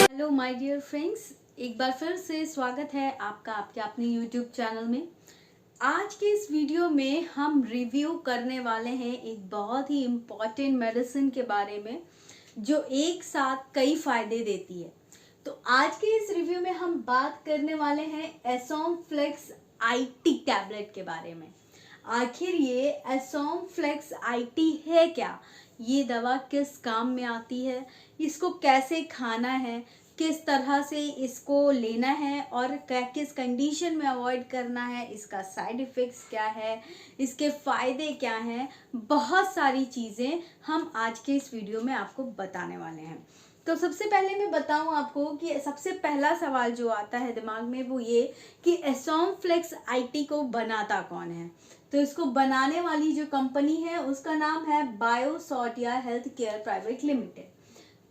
Hello my dear friends, एक बार फिर से स्वागत है आपका आपके अपने यूट्यूब चैनल में। आज के इस वीडियो में हम रिव्यू करने वाले हैं एक बहुत ही इम्पॉर्टेंट मेडिसिन के बारे में जो एक साथ कई फायदे देती है। तो आज के इस रिव्यू में हम बात करने वाले हैं एसोमफ्लेक्स आईटी टैबलेट के बारे में। आखिर ये एसोमफ्लेक्स आईटी है क्या, ये दवा किस काम में आती है, इसको कैसे खाना है, किस तरह से इसको लेना है और किस कंडीशन में अवॉइड करना है, इसका साइड इफ़ेक्ट्स क्या है, इसके फ़ायदे क्या हैं, बहुत सारी चीज़ें हम आज के इस वीडियो में आपको बताने वाले हैं। तो सबसे पहले मैं बताऊं आपको कि सबसे पहला सवाल जो आता है दिमाग में वो ये कि एसोमफ्लेक्स आईटी को बनाता कौन है। तो इसको बनाने वाली जो कंपनी है उसका नाम है बायोसॉटिया हेल्थ केयर प्राइवेट लिमिटेड।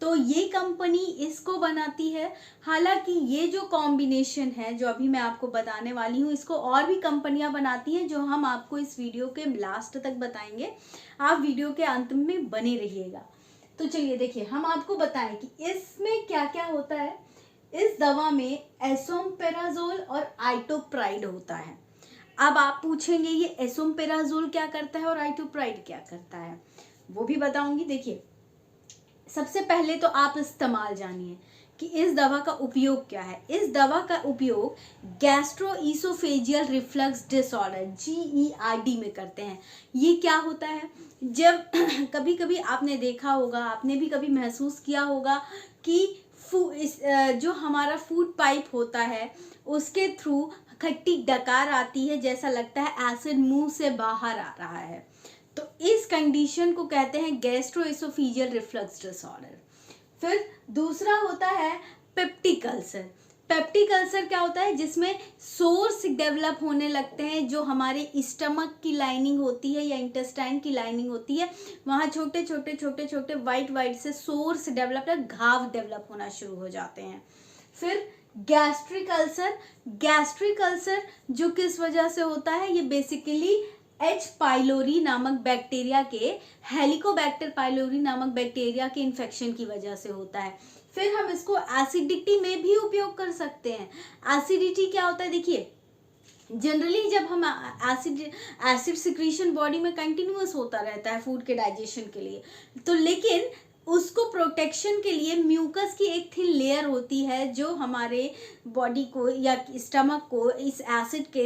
तो ये कंपनी इसको बनाती है। हालांकि ये जो कॉम्बिनेशन है जो अभी मैं आपको बताने वाली हूँ, इसको और भी कंपनियां बनाती हैं जो हम आपको इस वीडियो के लास्ट तक बताएंगे। आप वीडियो के अंत में बने रहिएगा। तो चलिए देखिए, हम आपको बताएं कि इसमें क्या क्या होता है। इस दवा में एसोमपेराजोल और आइटोप्राइड होता है। अब आप पूछेंगे ये एसोमपेराजोल क्या करता है और आइटोप्राइड क्या करता है, वो भी बताऊंगी। देखिए, सबसे पहले तो आप इस्तेमाल जानिए कि इस दवा का उपयोग क्या है। इस दवा का उपयोग गैस्ट्रोइसोफेजियल रिफ्लक्स डिसऑर्डर GERD में करते हैं। ये क्या होता है, जब कभी कभी आपने देखा होगा, आपने भी कभी महसूस किया होगा कि जो हमारा फूड पाइप होता है उसके थ्रू खट्टी डकार आती है, जैसा लगता है एसिड मुंह से बाहर आ रहा है। तो इस कंडीशन को कहते हैं गैस्ट्रोइसोफेजियल रिफ्लक्स डिसऑर्डर। फिर दूसरा होता है पेप्टिक अल्सर। पेप्टिक अल्सर क्या होता है, जिसमें सोर्स डेवलप होने लगते हैं। जो हमारे स्टमक की लाइनिंग होती है या इंटेस्टाइन की लाइनिंग होती है, वहाँ छोटे छोटे छोटे छोटे वाइट से सोर्स डेवलप, घाव डेवलप होना शुरू हो जाते हैं। फिर गैस्ट्रिक अल्सर। गैस्ट्रिक अल्सर जो किस वजह से होता है, ये बेसिकली H. पाइलोरी नामक बैक्टीरिया के, हेलिकोबैक्टर पाइलोरी नामक बैक्टीरिया के इन्फेक्शन की वजह से होता है। फिर हम इसको एसिडिटी में भी उपयोग कर सकते हैं। एसिडिटी क्या होता है, देखिए जनरली जब हम एसिड सिक्रीशन बॉडी में कंटिन्यूअस होता रहता है फूड के डाइजेशन के लिए, तो लेकिन उसको प्रोटेक्शन के लिए म्यूकस की एक थिन लेयर होती है जो हमारे बॉडी को या स्टमक को इस एसिड के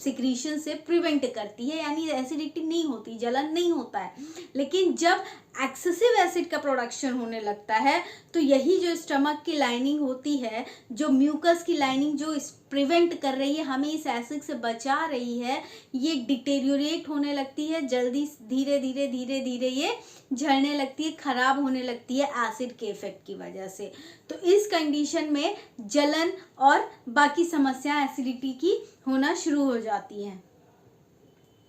सिक्रीशन से प्रिवेंट करती है, यानी एसिडिटी नहीं होती, जलन नहीं होता है। लेकिन जब एक्सेसिव एसिड का प्रोडक्शन होने लगता है तो यही जो स्टमक की लाइनिंग होती है, जो म्यूकस की लाइनिंग जो प्रिवेंट कर रही है, हमें इस एसिड से बचा रही है, ये डिटेरियोरेट होने लगती है, जल्दी धीरे धीरे धीरे धीरे ये झड़ने लगती है, खराब होने लगती है एसिड के इफेक्ट की वजह से। तो इस कंडीशन में जलन और बाकी समस्या एसिडिटी की होना शुरू हो जाती हैं।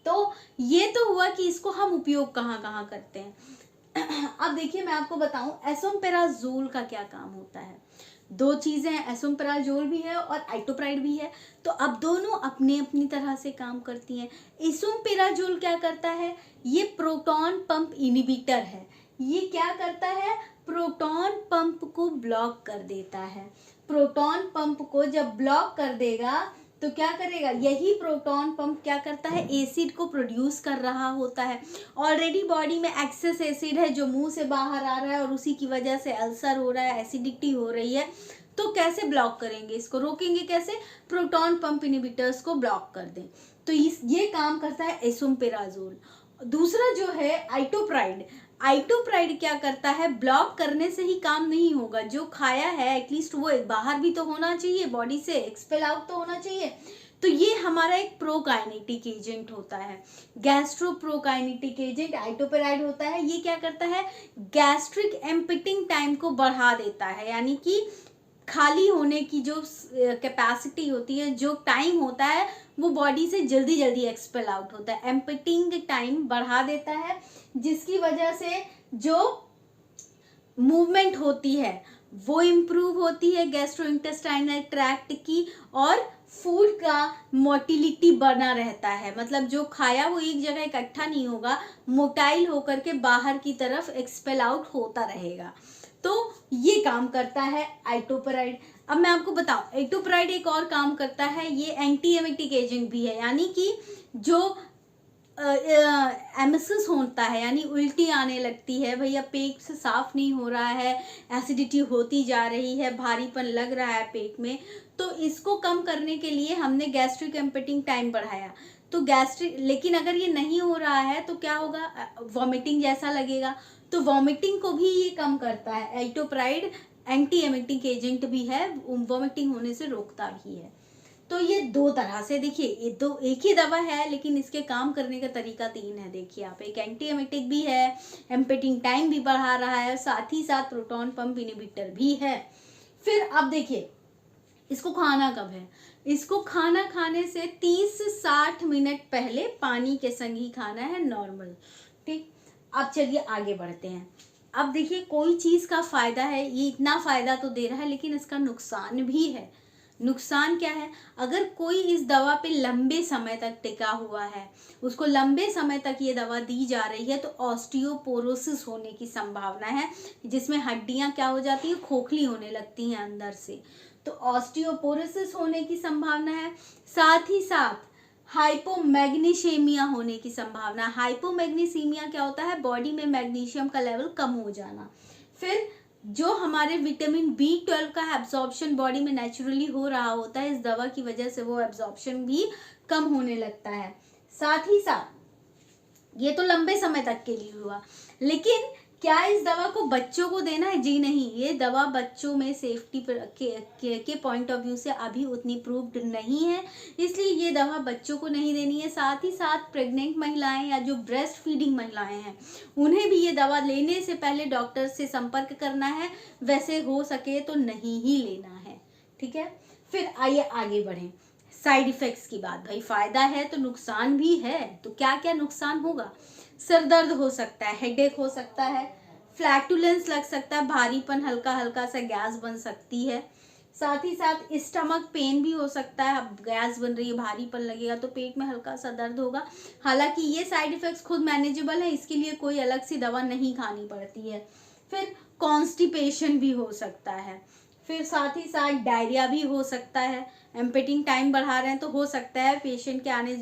तो ये तो हुआ कि इसको हम उपयोग कहाँ कहाँ करते हैं। अब देखिए, मैं आपको बताऊं एसोमपेराजोल का क्या काम होता है। दो चीजें हैं, एसोमपेराजोल भी है और आइटोप्राइड भी है। तो अब दोनों अपने अपनी तरह से काम करती हैं। एसोमपेराजोल क्या करता है, ये प्रोटॉन पंप इनिबिटर है। ये क्या करता है, प्रोटॉन पंप को ब्लॉक कर देता है। प्रोटॉन पंप को जब ब्लॉक कर देगा तो क्या करेगा, यही प्रोटॉन पंप क्या करता है, एसिड को प्रोड्यूस कर रहा होता है। ऑलरेडी बॉडी में एक्सेस एसिड है जो मुंह से बाहर आ रहा है और उसी की वजह से अल्सर हो रहा है, एसिडिटी हो रही है। तो कैसे ब्लॉक करेंगे, इसको रोकेंगे कैसे, प्रोटॉन पंप इनिबिटर्स को ब्लॉक कर दें। तो ये काम करता है एसोमपेराजोल। दूसरा जो है आइटोप्राइड। आइटोप्राइड क्या करता है, ब्लॉक करने से ही काम नहीं होगा, जो खाया है एटलीस्ट वो बाहर भी तो होना चाहिए, बॉडी से एक्सपेल आउट तो होना चाहिए। तो ये हमारा एक प्रोकाइनेटिक एजेंट होता है, गैस्ट्रो प्रोकाइनेटिक एजेंट आइटोप्राइड होता है। ये क्या करता है, गैस्ट्रिक एम्पिटिंग टाइम को बढ़ा देता है, यानी कि खाली होने की जो कैपेसिटी होती है, जो टाइम होता है, वो बॉडी से जल्दी जल्दी एक्सपेल आउट होता है। एम्पिटिंग टाइम बढ़ा देता है, जिसकी वजह से जो मूवमेंट होती है वो इम्प्रूव होती है गैस्ट्रोइंटेस्टाइनल ट्रैक्ट की, और फूड का मोटिलिटी बना रहता है, मतलब जो खाया वो एक जगह इकट्ठा नहीं होगा, मोटाइल होकर के बाहर की तरफ एक्सपेल आउट होता रहेगा। तो ये काम करता है आइटोपराइड। अब मैं आपको बताऊं, आइटोपराइड एक और काम करता है, ये एंटी एमेटिक एजेंट भी है, यानी कि जो एमिसिस होता है, यानी उल्टी आने लगती है, भैया पेट से साफ नहीं हो रहा है, एसिडिटी होती जा रही है, भारीपन लग रहा है पेट में, तो इसको कम करने के लिए हमने गैस्ट्रिक एम्पेटिंग टाइम बढ़ाया। तो गैस्ट्रिक, लेकिन अगर ये नहीं हो रहा है तो क्या होगा, वॉमिटिंग जैसा लगेगा, तो वॉमिटिंग को भी ये कम करता है। आइटोपराइड एंटी एमेटिक एजेंट भी है, वॉमिटिंग होने से रोकता भी है। तो ये दो तरह से, देखिए ये दो एक ही दवा है लेकिन इसके काम करने का तरीका तीन है। देखिए आप, एक एंटी एमेटिक भी है, एम्पेटिंग टाइम भी बढ़ा रहा है, साथ ही साथ प्रोटॉन पंप इनहिबिटर भी है। फिर अब देखिए इसको खाना कब है, इसको खाना खाने से 30 से 60 मिनट पहले पानी के संग ही खाना है, नॉर्मल। ठीक, अब चलिए आगे बढ़ते हैं। अब देखिए कोई चीज का फायदा है, ये इतना फायदा तो दे रहा है लेकिन इसका नुकसान भी है। नुकसान क्या है, अगर कोई इस दवा पे लंबे समय तक टिका हुआ है, उसको लंबे समय तक ये दवा दी जा रही है, तो ऑस्टियोपोरोसिस होने की संभावना है, जिसमें हड्डियां क्या हो जाती हैं, खोखली होने लगती हैं अंदर से, तो ऑस्टियोपोरोसिस होने की संभावना है। साथ ही साथ हाइपोमैग्नीशियमिया होने की संभावना। हाइपोमैग्नीशियमिया क्या होता है, बॉडी में मैग्नीशियम का लेवल कम हो जाना। फिर जो हमारे विटामिन B12 का एब्जॉर्प्शन बॉडी में नेचुरली हो रहा होता है, इस दवा की वजह से वो एब्जॉर्प्शन भी कम होने लगता है। साथ ही साथ ये तो लंबे समय तक के लिए हुआ, लेकिन क्या इस दवा को बच्चों को देना है? जी नहीं, ये दवा बच्चों में सेफ्टी के पॉइंट ऑफ व्यू से अभी उतनी प्रूव्ड नहीं है, इसलिए ये दवा बच्चों को नहीं देनी है। साथ ही साथ प्रेग्नेंट महिलाएं या जो ब्रेस्ट फीडिंग महिलाएं हैं, उन्हें भी ये दवा लेने से पहले डॉक्टर से संपर्क करना है, वैसे हो सके तो नहीं ही लेना है। ठीक है, फिर आइए आगे बढ़ें। साइड इफेक्ट्स की बात, भाई फायदा है तो नुकसान भी है, तो क्या क्या नुकसान होगा? सर दर्द हो सकता है, हेडेक हो सकता है, फ्लैटुलेंस लग सकता है, भारीपन, हल्का हल्का सा गैस बन सकती है। साथ ही साथ स्टमक पेन भी हो सकता है, अब गैस बन रही है, भारीपन लगेगा तो पेट में हल्का सा दर्द होगा। हालांकि ये साइड इफेक्ट्स खुद मैनेजेबल है, इसके लिए कोई अलग सी दवा नहीं खानी पड़ती है। फिर कॉन्स्टिपेशन भी हो सकता है, फिर साथ ही साथ डायरिया भी हो सकता है। एम्पेटिंग टाइम बढ़ा रहे हैं तो हो सकता है पेशेंट के आने,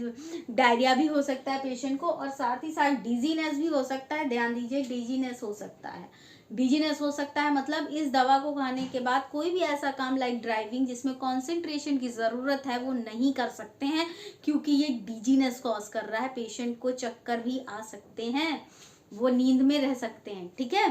डायरिया भी हो सकता है पेशेंट को, और साथ ही साथ डिजीनेस भी हो सकता है। ध्यान दीजिए, डिजीनेस हो सकता है, डिजीनेस हो सकता है मतलब इस दवा को खाने के बाद कोई भी ऐसा काम लाइक ड्राइविंग जिसमें कंसंट्रेशन की ज़रूरत है वो नहीं कर सकते हैं, क्योंकि ये डिजीनेस कॉज कर रहा है। पेशेंट को चक्कर भी आ सकते हैं, वो नींद में रह सकते हैं। ठीक है,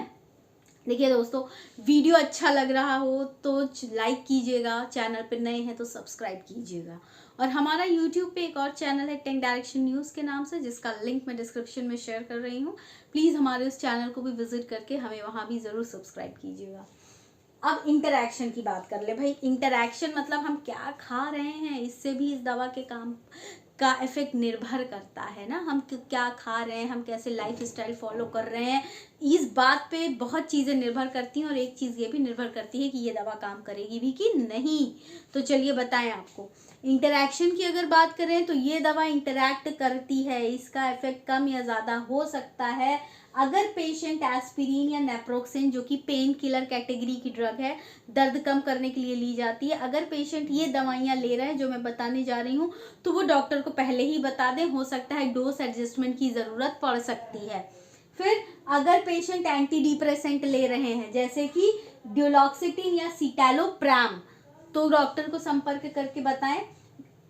देखिए दोस्तों, वीडियो अच्छा लग रहा हो तो लाइक कीजिएगा, चैनल पर नए हैं तो सब्सक्राइब कीजिएगा, और हमारा यूट्यूब पे एक और चैनल है टेक डायरेक्शन न्यूज़ के नाम से, जिसका लिंक मैं डिस्क्रिप्शन में शेयर कर रही हूँ। प्लीज़ हमारे उस चैनल को भी विजिट करके हमें वहाँ भी ज़रूर सब्सक्राइब कीजिएगा। अब इंटरैक्शन की बात कर ले भाई। इंटरैक्शन मतलब हम क्या खा रहे हैं, इससे भी इस दवा के काम का इफेक्ट निर्भर करता है ना, हम क्या खा रहे हैं, हम कैसे लाइफ स्टाइल फॉलो कर रहे हैं, इस बात पे बहुत चीज़ें निर्भर करती हैं। और एक चीज़ ये भी निर्भर करती है कि ये दवा काम करेगी भी कि नहीं। तो चलिए बताएं आपको, इंटरैक्शन की अगर बात करें तो ये दवा इंटरैक्ट करती है, इसका इफेक्ट कम या ज़्यादा हो सकता है अगर पेशेंट एस्पिरिन या नेप्रोक्सेन, जो कि पेन किलर कैटेगरी की ड्रग है, दर्द कम करने के लिए ली जाती है, अगर पेशेंट ये दवाइयाँ ले रहे हैं जो मैं बताने जा रही हूँ, तो वो डॉक्टर को पहले ही बता दें, हो सकता है डोज एडजस्टमेंट की ज़रूरत पड़ सकती है। फिर अगर पेशेंट एंटी डिप्रेसेंट ले रहे हैं जैसे कि ड्यूलॉक्सिटिन या सिटालोप्रैम, तो डॉक्टर को संपर्क करके बताएं।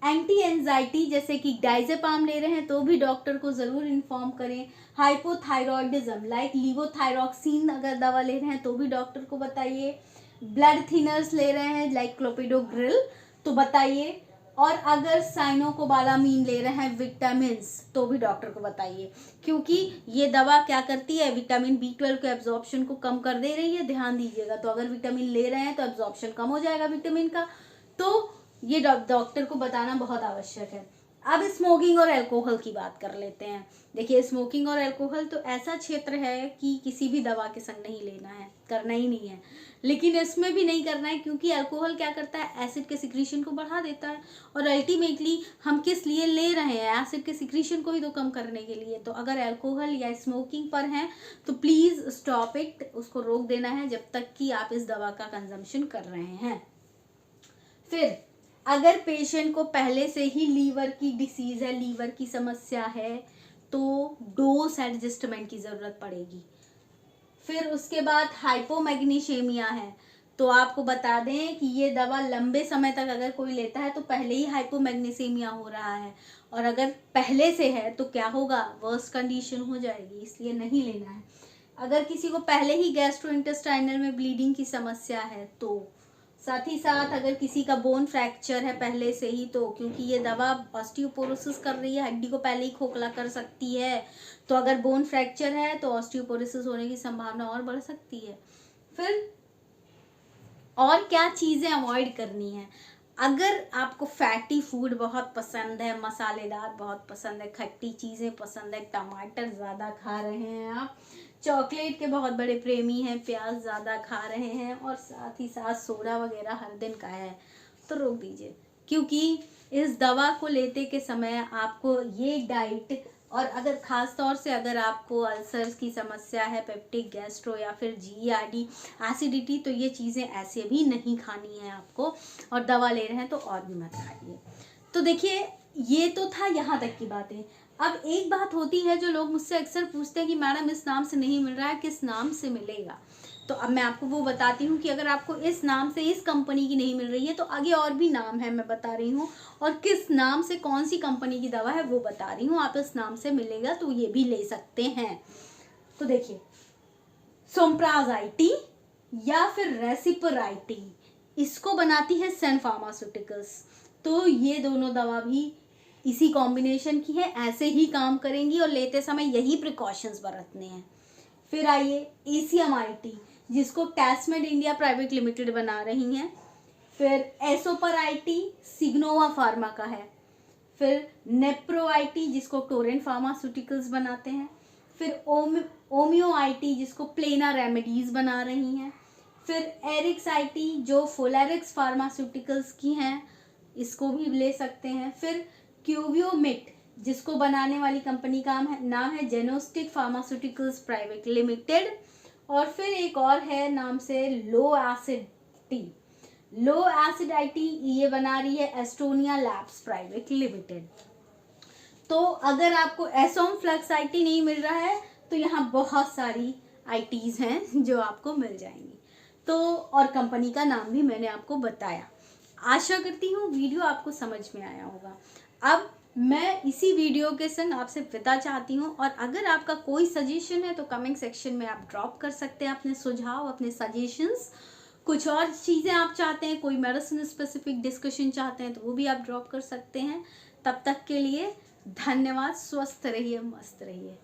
एंटी एंजाइटी जैसे कि डाइजेपाम ले रहे हैं तो भी डॉक्टर को ज़रूर इन्फॉर्म करें। हाइपोथायरॉयडिज्म लाइक लीवोथायरॉक्सिन अगर दवा ले रहे हैं तो भी डॉक्टर को बताइए। ब्लड थिनर्स ले रहे हैं लाइक क्लोपिडोग्रिल तो बताइए। और अगर साइनोकोबालामीन ले रहे हैं विटामिन्स तो भी डॉक्टर को बताइए, क्योंकि ये दवा क्या करती है, विटामिन B12 के एब्जॉर्प्शन को कम कर दे रही है, ध्यान दीजिएगा। तो अगर विटामिन ले रहे हैं तो एब्जॉर्प्शन कम हो जाएगा विटामिन का, तो ये डॉक्टर को बताना बहुत आवश्यक है। अब स्मोकिंग और अल्कोहल की बात कर लेते हैं। देखिए, स्मोकिंग और अल्कोहल तो ऐसा क्षेत्र है कि किसी भी दवा के संग नहीं लेना है, करना ही नहीं है। लेकिन इसमें भी नहीं करना है, क्योंकि अल्कोहल क्या करता है, एसिड के सिक्रीशन को बढ़ा देता है। और अल्टीमेटली हम किस लिए ले रहे हैं, एसिड के सिक्रीशन को ही तो कम करने के लिए। तो अगर अल्कोहल या स्मोकिंग पर हैं तो प्लीज़ स्टॉप इट, उसको रोक देना है जब तक कि आप इस दवा का कंजम्पशन कर रहे हैं। फिर अगर पेशेंट को पहले से ही लीवर की डिसीज है, लीवर की समस्या है, तो डोज एडजस्टमेंट की ज़रूरत पड़ेगी। फिर उसके बाद हाइपोमैग्नीशियमिया है, तो आपको बता दें कि ये दवा लंबे समय तक अगर कोई लेता है तो पहले ही हाइपोमैग्नीशियमिया हो रहा है, और अगर पहले से है तो क्या होगा, वर्स्ट कंडीशन हो जाएगी, इसलिए नहीं लेना है। अगर किसी को पहले ही गैस्ट्रोइंटेस्टाइनल में ब्लीडिंग की समस्या है, तो साथ ही साथ अगर किसी का बोन फ्रैक्चर है पहले से ही, तो क्योंकि ये दवा ऑस्टियोपोरोसिस कर रही है, हड्डी को पहले ही खोखला कर सकती है, तो अगर बोन फ्रैक्चर है तो ऑस्टियोपोरोसिस होने की संभावना और बढ़ सकती है। फिर और क्या चीज़ें अवॉइड करनी है, अगर आपको फैटी फूड बहुत पसंद है, मसालेदार बहुत पसंद है, खट्टी चीज़ें पसंद है, टमाटर ज़्यादा खा रहे हैं आप, चॉकलेट के बहुत बड़े प्रेमी हैं, प्याज ज़्यादा खा रहे हैं, और साथ ही साथ सोडा वगैरह हर दिन का है, तो रोक दीजिए। क्योंकि इस दवा को लेते के समय आपको ये डाइट, और अगर ख़ास तौर से अगर आपको अल्सर्स की समस्या है, पेप्टिक गैस्ट्रो या फिर GERD, एसिडिटी, तो ये चीज़ें ऐसे भी नहीं खानी है आपको, और दवा ले रहे हैं तो और भी मत खाइए। तो देखिए, ये तो था यहाँ तक की बातें। अब एक बात होती है जो लोग मुझसे अक्सर पूछते हैं कि मैडम इस नाम से नहीं मिल रहा है, किस नाम से मिलेगा। तो अब मैं आपको वो बताती हूँ कि अगर आपको इस नाम से, इस कंपनी की नहीं मिल रही है, तो आगे और भी नाम है, मैं बता रही हूँ, और किस नाम से कौन सी कंपनी की दवा है वो बता रही हूँ। आप इस नाम से मिलेगा तो ये भी ले सकते हैं। तो देखिए, सोम्प्राज़-IT या फिर रेसिप्रोराइटी, इसको बनाती है सन फार्मास्यूटिकल्स। तो ये दोनों दवा भी इसी कॉम्बिनेशन की है, ऐसे ही काम करेंगी, और लेते समय यही प्रिकॉशंस बरतने हैं। फिर आइए ACM-IT, जिसको टैस्मेड इंडिया प्राइवेट लिमिटेड बना रही हैं। फिर एसोपर-IT सिग्नोवा फार्मा का है। फिर नेप्रो-IT, जिसको टोरेंट फार्मास्यूटिकल्स बनाते हैं। फिर ओमियो-IT, जिसको प्लेना रेमेडीज बना रही हैं। फिर एरिक्स-IT, जो फोलेरिक्स फार्मास्यूटिकल्स की हैं, इसको भी ले सकते हैं। फिर क्यूवियोमिट, जिसको बनाने वाली कंपनी का नाम है जेनोस्टिक फार्मास्यूटिकल्स प्राइवेट लिमिटेड। और फिर एक और है नाम से लो एसिड IT, ये बना रही है एस्टोनिया लैब्स प्राइवेट लिमिटेड। तो अगर आपको एसोमफ्लक्स-IT नहीं मिल रहा है तो यहाँ बहुत सारी ITs हैं जो आपको मिल जाएंगी। तो और कंपनी का नाम भी मैंने आपको बताया। आशा करती हूँ वीडियो आपको समझ में आया होगा। अब मैं इसी वीडियो के संग आपसे विदा चाहती हूँ, और अगर आपका कोई सजेशन है तो कमेंट सेक्शन में आप ड्रॉप कर सकते हैं अपने सुझाव, अपने सजेशंस। कुछ और चीज़ें आप चाहते हैं, कोई मेडिसिन स्पेसिफिक डिस्कशन चाहते हैं तो वो भी आप ड्रॉप कर सकते हैं। तब तक के लिए धन्यवाद। स्वस्थ रहिए, मस्त रहिए।